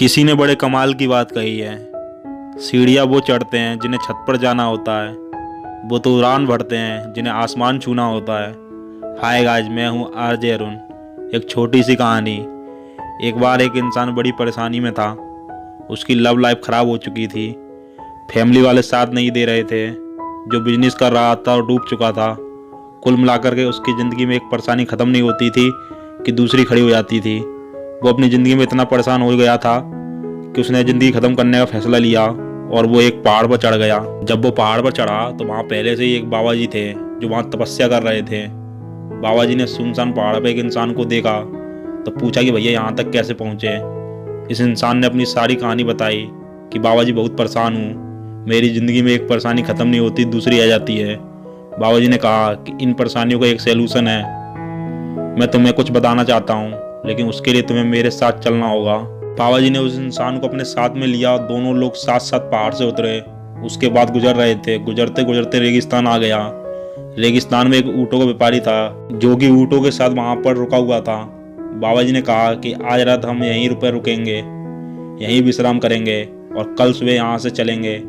किसी ने बड़े कमाल की बात कही है। सीढ़ियाँ वो चढ़ते हैं जिन्हें छत पर जाना होता है, वो तो उड़ान भरते हैं जिन्हें आसमान छूना होता है। हाय गाइस, मैं हूँ आरजे अरुण। एक छोटी सी कहानी। एक बार एक इंसान बड़ी परेशानी में था। उसकी लव लाइफ ख़राब हो चुकी थी। फैमिली वाले साथ नहीं दे रहे थे। जो बिजनेस कर रहा था और डूब चुका था। कुल मिलाकर के उसकी ज़िंदगी में एक परेशानी ख़त्म नहीं होती थी कि दूसरी खड़ी हो जाती थी। वो अपनी ज़िंदगी में इतना परेशान हो गया था कि उसने ज़िंदगी ख़त्म करने का फैसला लिया और वो एक पहाड़ पर चढ़ गया। जब वो पहाड़ पर चढ़ा तो वहाँ पहले से ही एक बाबा जी थे जो वहाँ तपस्या कर रहे थे। बाबा जी ने सुनसान पहाड़ पर एक इंसान को देखा तो पूछा कि भैया यहाँ तक कैसे पहुँचे। इस इंसान ने अपनी सारी कहानी बताई कि बाबा जी बहुत परेशान हूँ, मेरी ज़िंदगी में एक परेशानी ख़त्म नहीं होती, दूसरी आ जाती है। बाबा जी ने कहा कि इन परेशानियों का एक सैल्यूशन है। मैं तुम्हें कुछ बताना चाहता हूँ, लेकिन उसके लिए तुम्हें मेरे साथ चलना होगा। बाबा जी ने उस इंसान को अपने साथ में लिया। दोनों लोग साथ साथ पहाड़ से उतरे। उसके बाद गुजर रहे थे। गुजरते गुजरते रेगिस्तान आ गया। रेगिस्तान में एक ऊँटों का व्यापारी था जो कि ऊँटों के साथ वहाँ पर रुका हुआ था। बाबा जी ने कहा कि आज रात हम यहीं रुकेंगे, यहीं विश्राम करेंगे और कल सुबह यहाँ से चलेंगे।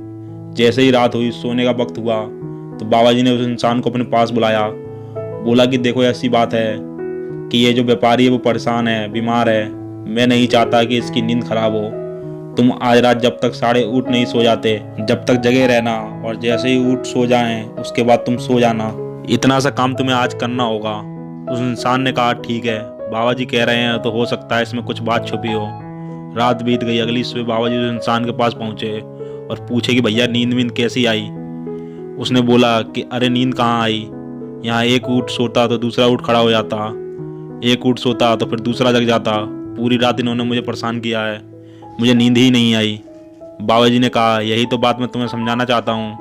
जैसे ही रात हुई, सोने का वक्त हुआ, तो बाबा जी ने उस इंसान को अपने पास बुलाया। बोला कि देखो, ऐसी बात है कि ये जो व्यापारी है वो परेशान है, बीमार है। मैं नहीं चाहता कि इसकी नींद खराब हो। तुम आज रात जब तक सारे ऊँट नहीं सो जाते, जब तक जगे रहना, और जैसे ही ऊँट सो जाएं उसके बाद तुम सो जाना। इतना सा काम तुम्हें आज करना होगा। उस इंसान ने कहा ठीक है, बाबा जी कह रहे हैं तो हो सकता है इसमें कुछ बात छुपी हो। रात बीत गई। अगली सुबह बाबा जी उस इंसान के पास पहुंचे और पूछे कि भैया नींद वींद कैसी आई। उसने बोला कि अरे नींद कहाँ आई, यहाँ एक ऊँट सोता तो दूसरा ऊँट खड़ा हो जाता, एक ऊँट सोता तो फिर दूसरा जग जाता। पूरी रात इन्होंने मुझे परेशान किया है, मुझे नींद ही नहीं आई। बाबा जी ने कहा यही तो बात मैं तुम्हें समझाना चाहता हूँ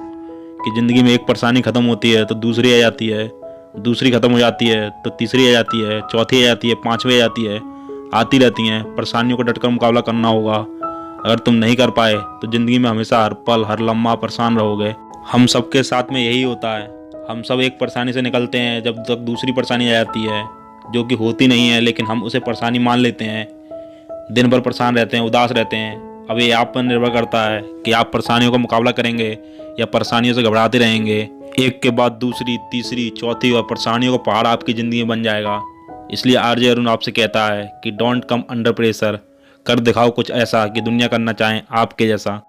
कि ज़िंदगी में एक परेशानी ख़त्म होती है तो दूसरी आ जाती है, दूसरी ख़त्म हो जाती है तो तीसरी आ जाती है, चौथी आ जाती है, पाँचवीं आ जाती है। आती रहती हैं। परेशानियों का डटकर मुकाबला करना होगा। अगर तुम नहीं कर पाए तो ज़िंदगी में हमेशा हर पल हर लम्हा परेशान रहोगे। हम सबके साथ में यही होता है। हम सब एक परेशानी से निकलते हैं जब तक दूसरी परेशानी आ जाती है, जो कि होती नहीं है, लेकिन हम उसे परेशानी मान लेते हैं। दिन भर परेशान रहते हैं, उदास रहते हैं। अब ये आप पर निर्भर करता है कि आप परेशानियों का मुकाबला करेंगे या परेशानियों से घबराते रहेंगे। एक के बाद दूसरी, तीसरी, चौथी और परेशानियों का पहाड़ आपकी ज़िंदगी में बन जाएगा। इसलिए आरजे अरुण आपसे कहता है कि डोंट कम अंडर प्रेशर। कर दिखाओ कुछ ऐसा कि दुनिया करना चाहे आपके जैसा।